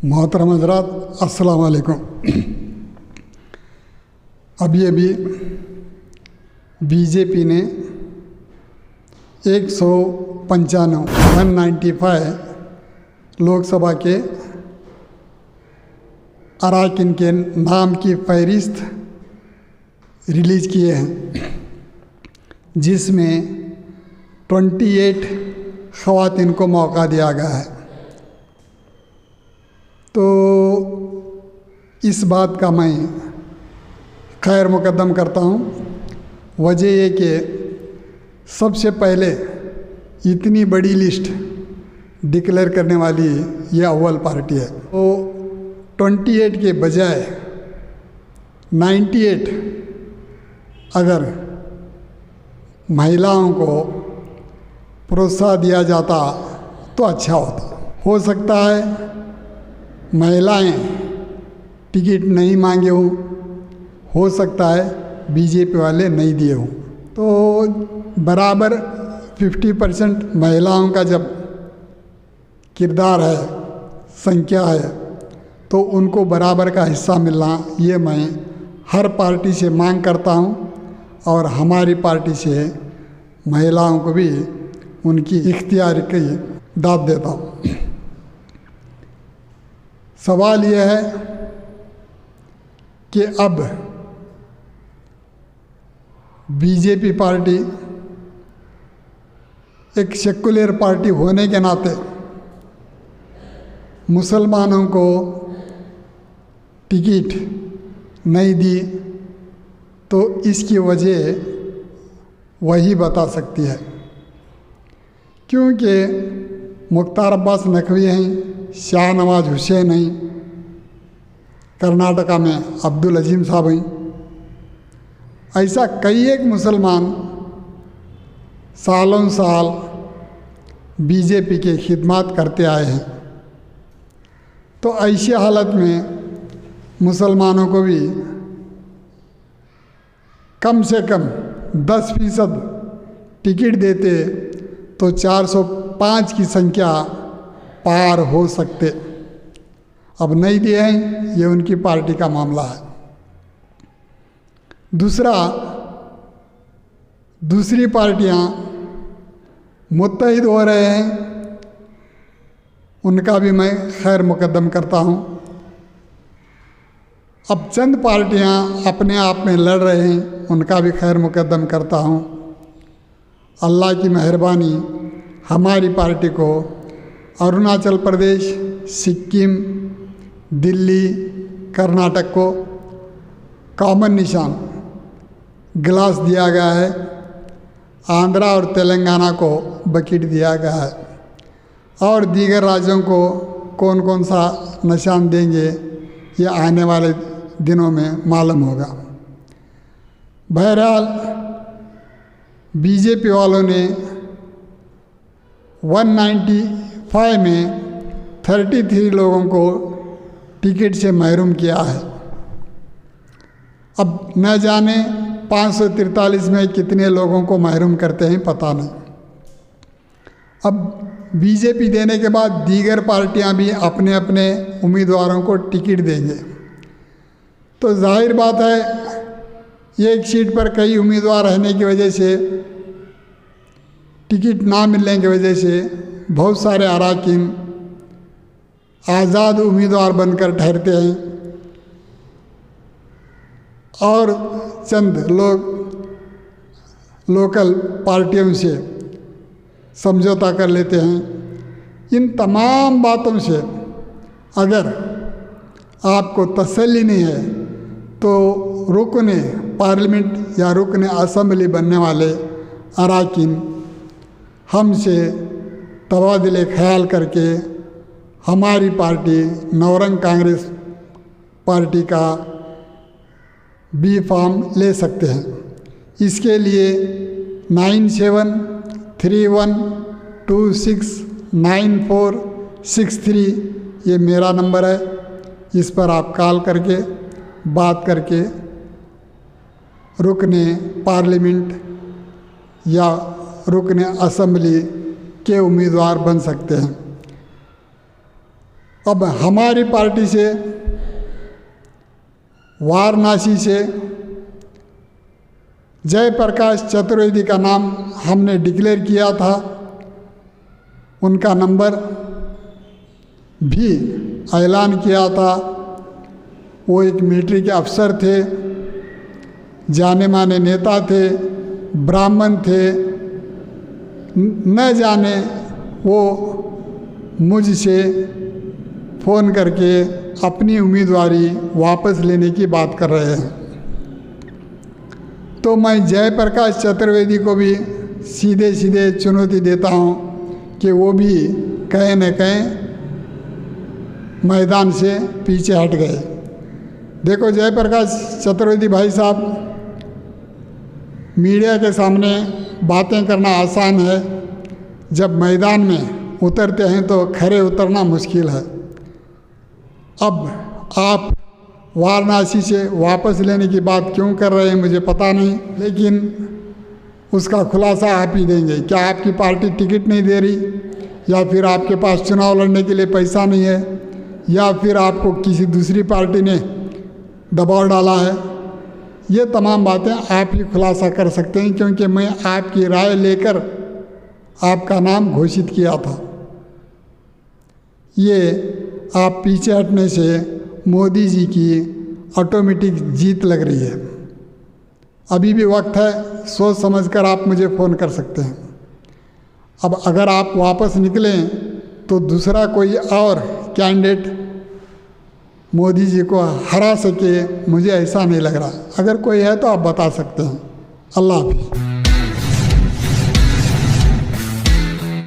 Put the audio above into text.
मोहतरम हज़रात, अस्सलाम वालेकुम। अभी बीजेपी ने 195 लोकसभा के अरकान के नाम की फहरिस्त रिलीज़ किए हैं, जिसमें 28 ख़वातीन को मौका दिया गया है। तो इस बात का मैं खैर मुकद्दम करता हूँ। वजह ये कि सबसे पहले इतनी बड़ी लिस्ट डिक्लेयर करने वाली ये अव्वल पार्टी है। तो 28 के बजाय 98 अगर महिलाओं को प्रोत्साहन दिया जाता तो अच्छा होता। हो सकता है महिलाएं टिकट नहीं मांगे हो सकता है बीजेपी वाले नहीं दिए हों। तो बराबर 50% महिलाओं का जब किरदार है, संख्या है, तो उनको बराबर का हिस्सा मिलना ये मैं हर पार्टी से मांग करता हूँ और हमारी पार्टी से महिलाओं को भी उनकी इख्तियार की दाद देता हूँ। सवाल यह है कि अब बीजेपी पार्टी एक सेक्युलर पार्टी होने के नाते मुसलमानों को टिकट नहीं दी, तो इसकी वजह वही बता सकती है। क्योंकि मुख्तार अब्बास नकवी हैं, शाहनवाज हुसैन हैं, कर्नाटका में अब्दुल अजीम साहब हैं, ऐसा कई एक मुसलमान सालों साल बीजेपी के खिदमत करते आए हैं। तो ऐसी हालत में मुसलमानों को भी कम से कम 10% टिकट देते तो 405 की संख्या पार हो सकते। अब नहीं दिए हैं, ये उनकी पार्टी का मामला है। दूसरी पार्टियां मुत्तहिद हो रहे हैं, उनका भी मैं खैर मुकद्दम करता हूं। अब चंद पार्टियां अपने आप में लड़ रहे हैं, उनका भी खैर मुकद्दम करता हूं। अल्लाह की मेहरबानी हमारी पार्टी को अरुणाचल प्रदेश, सिक्किम, दिल्ली, कर्नाटक को कॉमन निशान ग्लास दिया गया है। आंध्रा और तेलंगाना को बकेट दिया गया है, और दीगर राज्यों को कौन कौन सा निशान देंगे ये आने वाले दिनों में मालूम होगा। बहरहाल बीजेपी वालों ने 195 में 33 लोगों को टिकट से महरूम किया है। अब न जाने 543 में कितने लोगों को महरूम करते हैं, पता नहीं। अब बीजेपी देने के बाद दीगर पार्टियां भी अपने अपने उम्मीदवारों को टिकट देंगे, तो जाहिर बात है एक सीट पर कई उम्मीदवार रहने की वजह से, टिकट ना मिलने की वजह से बहुत सारे अरकान आज़ाद उम्मीदवार बनकर ठहरते हैं और चंद लोग लोकल पार्टियों से समझौता कर लेते हैं। इन तमाम बातों से अगर आपको तसल्ली नहीं है तो रुकन पार्लियामेंट या रुकन असम्बली बनने वाले अरकान हमसे तबादले ख्याल करके हमारी पार्टी नवरंग कांग्रेस पार्टी का बी फॉर्म ले सकते हैं। इसके लिए 9731269463 ये मेरा नंबर है। इस पर आप कॉल करके बात करके रुकने पार्लियामेंट या रुकने असम्बली के उम्मीदवार बन सकते हैं। अब हमारी पार्टी से वाराणसी से जयप्रकाश चतुर्वेदी का नाम हमने डिक्लेयर किया था। उनका नंबर भी ऐलान किया था। वो एक मिलिट्री के अफसर थे, जाने माने नेता थे, ब्राह्मण थे। न जाने वो मुझसे फ़ोन करके अपनी उम्मीदवारी वापस लेने की बात कर रहे हैं। तो मैं जयप्रकाश चतुर्वेदी को भी सीधे सीधे चुनौती देता हूं कि वो भी कहीं न कहीं मैदान से पीछे हट गए। देखो जयप्रकाश चतुर्वेदी भाई साहब, मीडिया के सामने बातें करना आसान है, जब मैदान में उतरते हैं तो खरे उतरना मुश्किल है। अब आप वाराणसी से वापस लेने की बात क्यों कर रहे हैं मुझे पता नहीं, लेकिन उसका खुलासा आप ही देंगे। क्या आपकी पार्टी टिकट नहीं दे रही, या फिर आपके पास चुनाव लड़ने के लिए पैसा नहीं है, या फिर आपको किसी दूसरी पार्टी ने दबाव डाला है? ये तमाम बातें आप ही खुलासा कर सकते हैं, क्योंकि मैं आपकी राय लेकर आपका नाम घोषित किया था। ये आप पीछे हटने से मोदी जी की ऑटोमेटिक जीत लग रही है। अभी भी वक्त है, सोच समझकर आप मुझे फ़ोन कर सकते हैं। अब अगर आप वापस निकलें तो दूसरा कोई और कैंडिडेट मोदी जी को हरा सके, मुझे ऐसा नहीं लग रहा। अगर कोई है तो आप बता सकते हैं। अल्लाह हाफ़िज़।